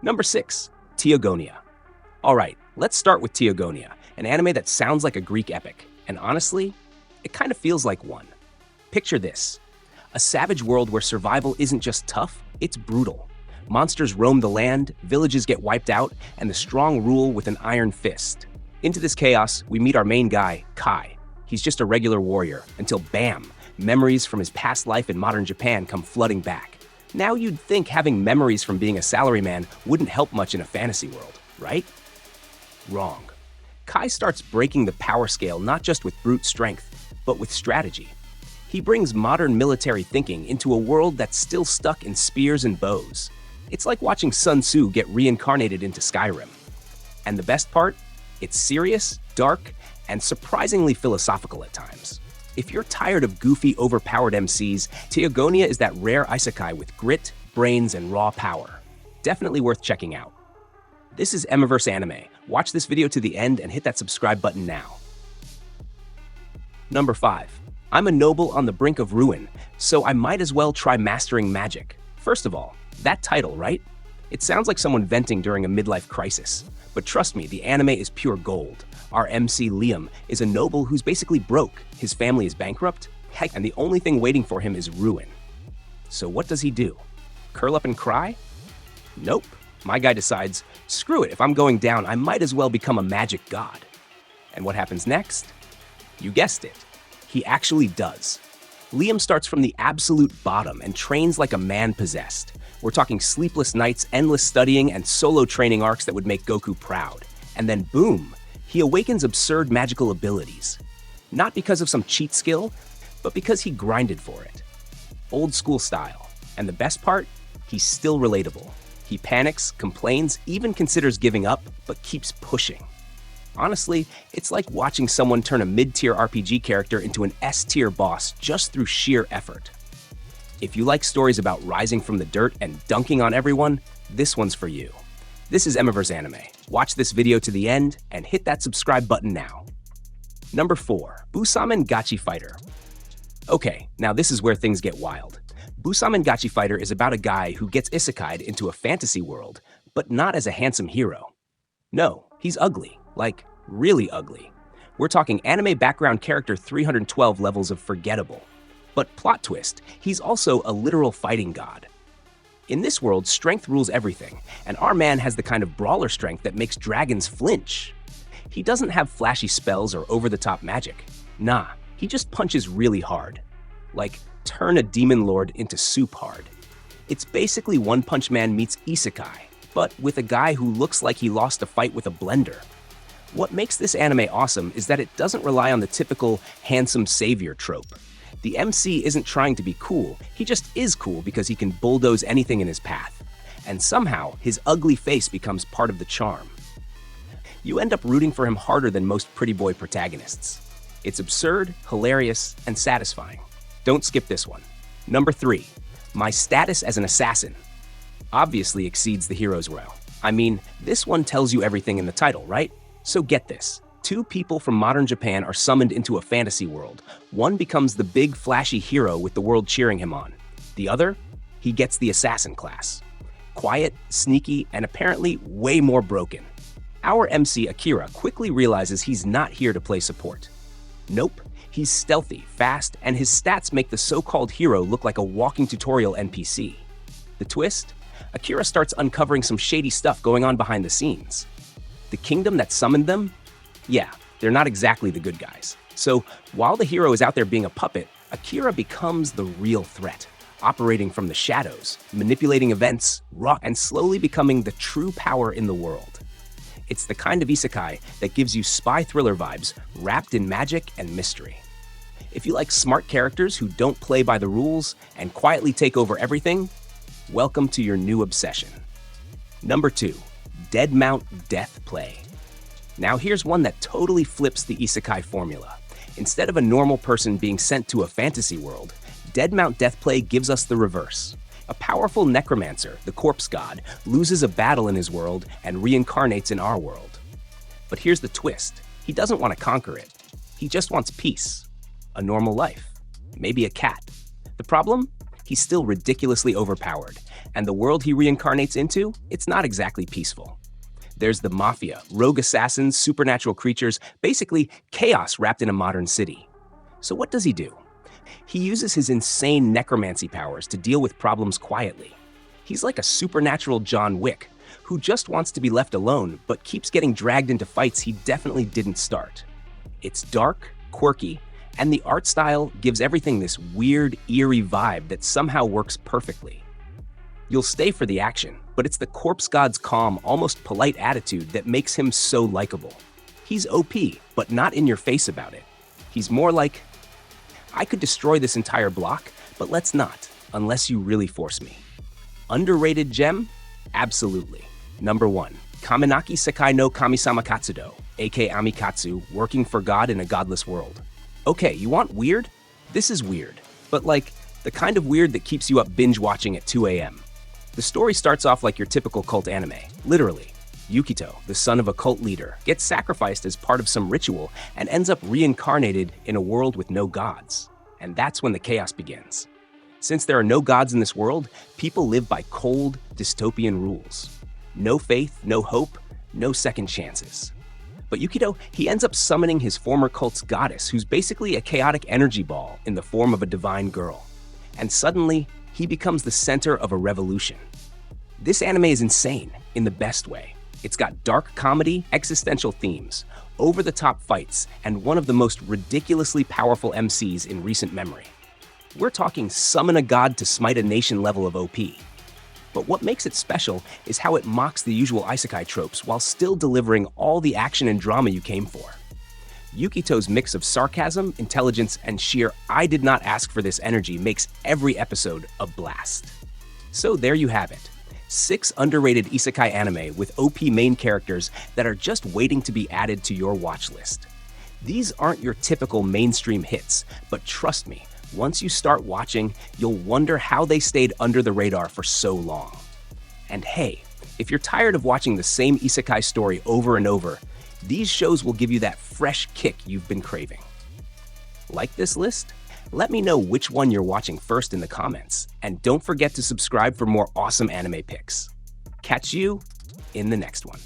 Number 6. Teogonia. Alright, let's start with Teogonia, an anime that sounds like a Greek epic, and honestly, it kind of feels like one. Picture this: a savage world where survival isn't just tough, it's brutal. Monsters roam the land, villages get wiped out, and the strong rule with an iron fist. Into this chaos, we meet our main guy, Kai. He's just a regular warrior, until bam, memories from his past life in modern Japan come flooding back. Now you'd think having memories from being a salaryman wouldn't help much in a fantasy world, right? Wrong. Kai starts breaking the power scale not just with brute strength, but with strategy. He brings modern military thinking into a world that's still stuck in spears and bows. It's like watching Sun Tzu get reincarnated into Skyrim. And the best part? It's serious, dark, and surprisingly philosophical at times. If you're tired of goofy, overpowered MCs, Teogonia is that rare isekai with grit, brains, and raw power. Definitely worth checking out. This is Emiverse Anime. Watch this video to the end and hit that subscribe button now. Number 5. I'm a noble on the brink of ruin, so I might as well try mastering magic. First of all, that title, right? It sounds like someone venting during a midlife crisis. But trust me, the anime is pure gold. Our MC Liam is a noble who's basically broke. His family is bankrupt, heck, and the only thing waiting for him is ruin. So what does he do? Curl up and cry? Nope. My guy decides, screw it, if I'm going down, I might as well become a magic god. And what happens next? You guessed it. He actually does. Liam starts from the absolute bottom and trains like a man possessed. We're talking sleepless nights, endless studying, and solo training arcs that would make Goku proud. And then boom, he awakens absurd magical abilities. Not because of some cheat skill, but because he grinded for it. Old school style. And the best part? He's still relatable. He panics, complains, even considers giving up, but keeps pushing. Honestly, it's like watching someone turn a mid-tier RPG character into an S-tier boss just through sheer effort. If you like stories about rising from the dirt and dunking on everyone, this one's for you. This is Emiverse Anime. Watch this video to the end and hit that subscribe button now. Number 4. Busamen Gachi Fighter. Okay, now this is where things get wild. Busamen Gachi Fighter is about a guy who gets isekai'd into a fantasy world, but not as a handsome hero. No, he's ugly. Like, really ugly. We're talking anime background character 312 levels of forgettable. But plot twist, he's also a literal fighting god. In this world, strength rules everything, and our man has the kind of brawler strength that makes dragons flinch. He doesn't have flashy spells or over-the-top magic. Nah, he just punches really hard. Like, turn a demon lord into soup hard. It's basically One Punch Man meets Isekai, but with a guy who looks like he lost a fight with a blender. What makes this anime awesome is that it doesn't rely on the typical handsome savior trope. The MC isn't trying to be cool, he just is cool because he can bulldoze anything in his path. And somehow, his ugly face becomes part of the charm. You end up rooting for him harder than most pretty boy protagonists. It's absurd, hilarious, and satisfying. Don't skip this one. Number 3. My status as an assassin obviously exceeds the hero's row. I mean, this one tells you everything in the title, right? So get this. 2 people from modern Japan are summoned into a fantasy world. One becomes the big, flashy hero with the world cheering him on. The other? He gets the assassin class. Quiet, sneaky, and apparently way more broken. Our MC, Akira, quickly realizes he's not here to play support. Nope, he's stealthy, fast, and his stats make the so-called hero look like a walking tutorial NPC. The twist? Akira starts uncovering some shady stuff going on behind the scenes. The kingdom that summoned them? Yeah, they're not exactly the good guys. So while the hero is out there being a puppet, Akira becomes the real threat, operating from the shadows, manipulating events, and slowly becoming the true power in the world. It's the kind of isekai that gives you spy thriller vibes wrapped in magic and mystery. If you like smart characters who don't play by the rules and quietly take over everything, welcome to your new obsession. Number 2. Dead Mount Death Play. Now here's one that totally flips the isekai formula. Instead of a normal person being sent to a fantasy world, Dead Mount Death Play gives us the reverse. A powerful necromancer, the corpse god, loses a battle in his world and reincarnates in our world. But here's the twist. He doesn't want to conquer it. He just wants peace. A normal life. Maybe a cat. The problem? he's still ridiculously overpowered, and the world he reincarnates into, it's not exactly peaceful. There's the mafia, rogue assassins, supernatural creatures, basically chaos wrapped in a modern city. So what does he do? He uses his insane necromancy powers to deal with problems quietly. He's like a supernatural John Wick, who just wants to be left alone, but keeps getting dragged into fights he definitely didn't start. It's dark, quirky, and the art style gives everything this weird, eerie vibe that somehow works perfectly. You'll stay for the action, but it's the corpse god's calm, almost polite attitude that makes him so likable. He's OP, but not in your face about it. He's more like, I could destroy this entire block, but let's not, unless you really force me. Underrated gem? Absolutely. Number 1. Kaminaki Sekai no Kamisama Katsudo, aka Amikatsu, working for God in a godless world. Okay, you want weird? This is weird, but like the kind of weird that keeps you up binge watching at 2 a.m. The story starts off like your typical cult anime, literally. Yukito, the son of a cult leader, gets sacrificed as part of some ritual and ends up reincarnated in a world with no gods. And that's when the chaos begins. Since there are no gods in this world, people live by cold, dystopian rules. No faith, no hope, no second chances. But Yukito, he ends up summoning his former cult's goddess, who's basically a chaotic energy ball in the form of a divine girl. And suddenly, he becomes the center of a revolution. This anime is insane, in the best way. It's got dark comedy, existential themes, over-the-top fights, and one of the most ridiculously powerful MCs in recent memory. We're talking summon a god to smite a nation level of OP. But what makes it special is how it mocks the usual isekai tropes while still delivering all the action and drama you came for. Yukito's mix of sarcasm, intelligence, and sheer I did not ask for this energy makes every episode a blast. So there you have it. 6 underrated isekai anime with OP main characters that are just waiting to be added to your watch list. These aren't your typical mainstream hits, but trust me, once you start watching, you'll wonder how they stayed under the radar for so long. And hey, if you're tired of watching the same isekai story over and over, these shows will give you that fresh kick you've been craving. Like this list? Let me know which one you're watching first in the comments, and don't forget to subscribe for more awesome anime picks. Catch you in the next one.